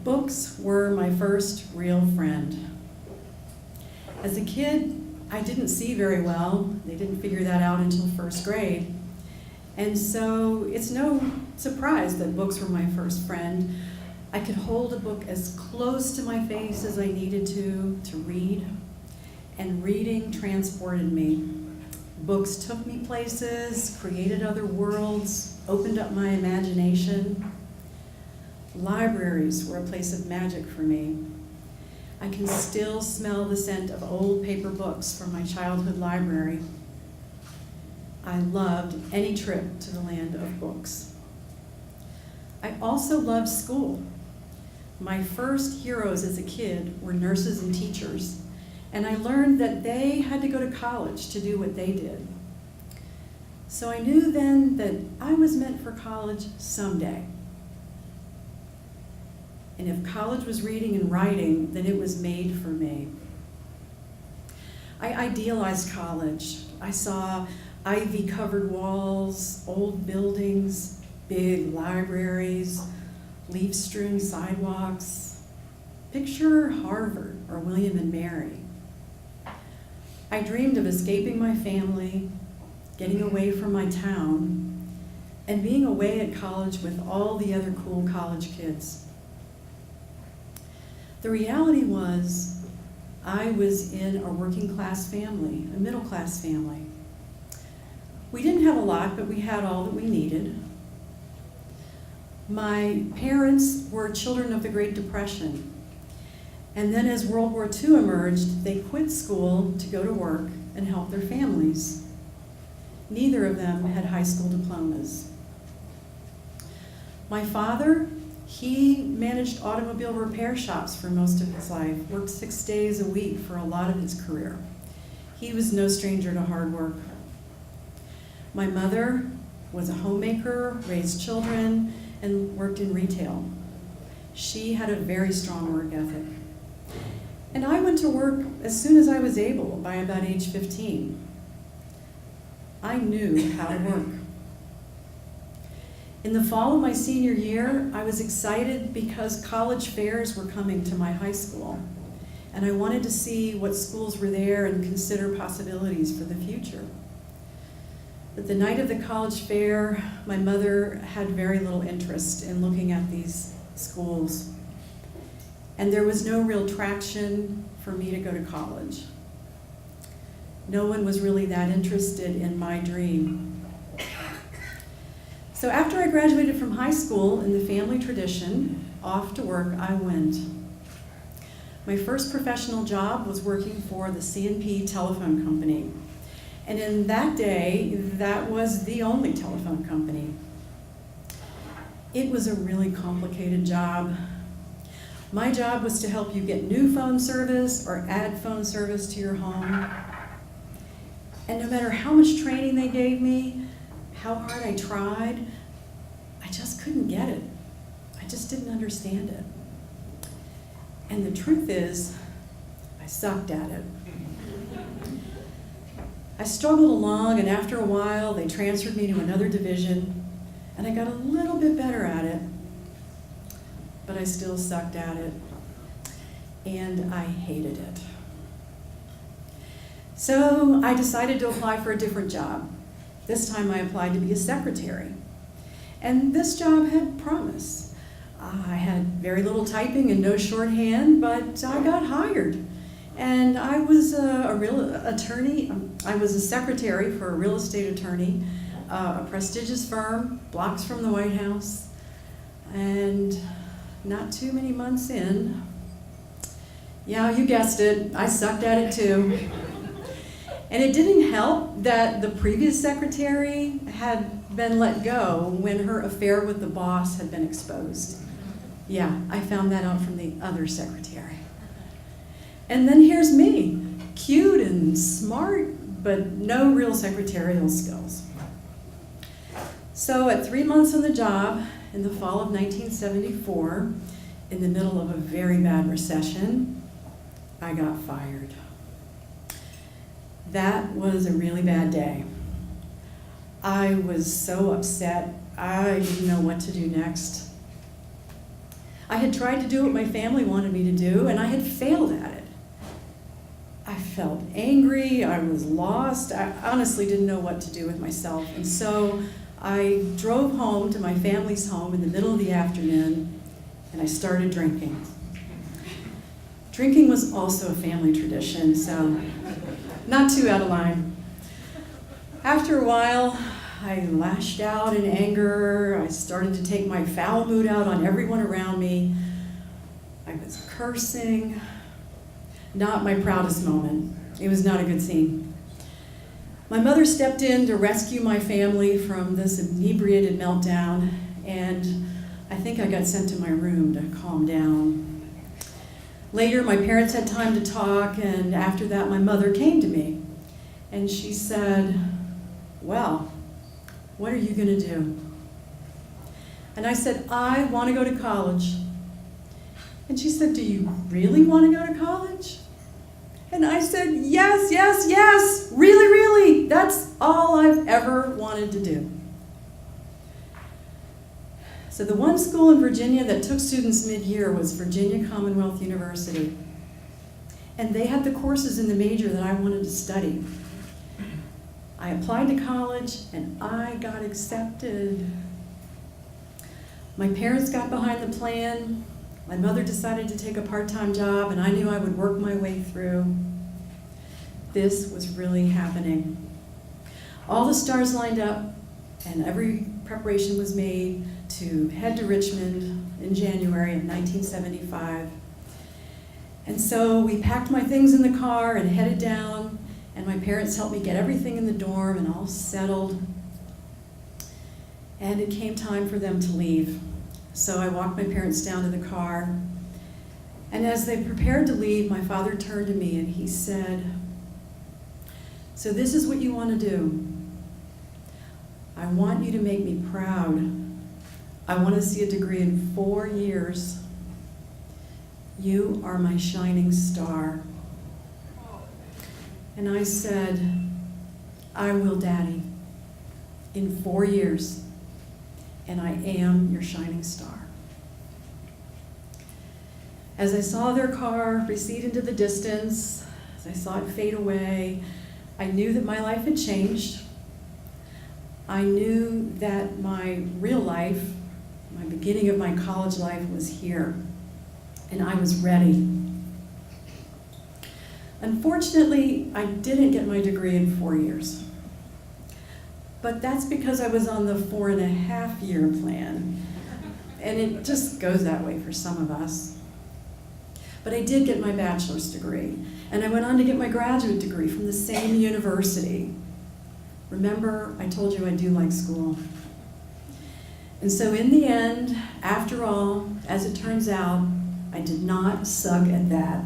Books were my first real friend. As a kid, I didn't see very well. They didn't figure that out until first grade. And so it's no surprise that books were my first friend. I could hold a book as close to my face as I needed to read, and reading transported me. Books took me places, created other worlds, opened up my imagination. Libraries were a place of magic for me. I can still smell the scent of old paper books from my childhood library. I loved any trip to the land of books. I also loved school. My first heroes as a kid were nurses and teachers, and I learned that they had to go to college to do what they did. So I knew then that I was meant for college someday. And if college was reading and writing, then it was made for me. I idealized college. I saw ivy-covered walls, old buildings, big libraries, leaf-strewn sidewalks. Picture Harvard or William and Mary. I dreamed of escaping my family, getting away from my town, and being away at college with all the other cool college kids. The reality was, I was in a working class family, a middle class family. We didn't have a lot, but we had all that we needed. My parents were children of the Great Depression. And then as World War II emerged, they quit school to go to work and help their families. Neither of them had high school diplomas. My father, he managed automobile repair shops for most of his life, worked 6 days a week for a lot of his career. He was no stranger to hard work. My mother was a homemaker, raised children, and worked in retail. She had a very strong work ethic. And I went to work as soon as I was able, by about age 15. I knew how to work. In the fall of my senior year, I was excited because college fairs were coming to my high school, and I wanted to see what schools were there and consider possibilities for the future. But the night of the college fair, my mother had very little interest in looking at these schools, and there was no real traction for me to go to college. No one was really that interested in my dream. So after I graduated from high school, in the family tradition, off to work I went. My first professional job was working for the C&P telephone company. And in that day, that was the only telephone company. It was a really complicated job. My job was to help you get new phone service or add phone service to your home. And no matter how much training they gave me, how hard I tried, I just couldn't get it. I just didn't understand it. And the truth is, I sucked at it. I struggled along, and after a while, they transferred me to another division, and I got a little bit better at it, but I still sucked at it, and I hated it. So I decided to apply for a different job. This time I applied to be a secretary. And this job had promise. I had very little typing and no shorthand, but I got hired. And I was a real attorney. I was a secretary for a real estate attorney, a prestigious firm, blocks from the White House. And not too many months in, yeah, you guessed it, I sucked at it too. And it didn't help that the previous secretary had been let go when her affair with the boss had been exposed. Yeah, I found that out from the other secretary. And then here's me, cute and smart, but no real secretarial skills. So at 3 months on the job, in the fall of 1974, in the middle of a very bad recession, I got fired. That was a really bad day. I was so upset, I didn't know what to do next. I had tried to do what my family wanted me to do, and I had failed at it. I felt angry, I was lost, I honestly didn't know what to do with myself. And so I drove home to my family's home in the middle of the afternoon, and I started drinking. Drinking was also a family tradition, so not too out of line. After a while, I lashed out in anger. I started to take my foul mood out on everyone around me. I was cursing. Not my proudest moment. It was not a good scene. My mother stepped in to rescue my family from this inebriated meltdown, and I think I got sent to my room to calm down. Later, my parents had time to talk, and after that, my mother came to me, and she said, "Well, what are you going to do?" And I said, "I want to go to college." And she said, "Do you really want to go to college?" And I said, "Yes, yes, yes, really, really. That's all I've ever wanted to do." So the one school in Virginia that took students mid-year was Virginia Commonwealth University. And they had the courses in the major that I wanted to study. I applied to college, and I got accepted. My parents got behind the plan. My mother decided to take a part-time job, and I knew I would work my way through. This was really happening. All the stars lined up, and every preparation was made to head to Richmond in January of 1975. And so we packed my things in the car and headed down, and my parents helped me get everything in the dorm and all settled. And it came time for them to leave. So I walked my parents down to the car, and as they prepared to leave, my father turned to me and he said, "So this is what you want to do. I want you to make me proud. I want to see a degree in 4 years. You are my shining star." And I said, "I will, Daddy, in 4 years. And I am your shining star." As I saw their car recede into the distance, as I saw it fade away, I knew that my life had changed. I knew that my real life, my beginning of my college life, was here, and I was ready. Unfortunately, I didn't get my degree in 4 years. But that's because I was on the 4.5-year plan. And it just goes that way for some of us. But I did get my bachelor's degree, and I went on to get my graduate degree from the same university. Remember, I told you I do like school. And so in the end, after all, as it turns out, I did not suck at that.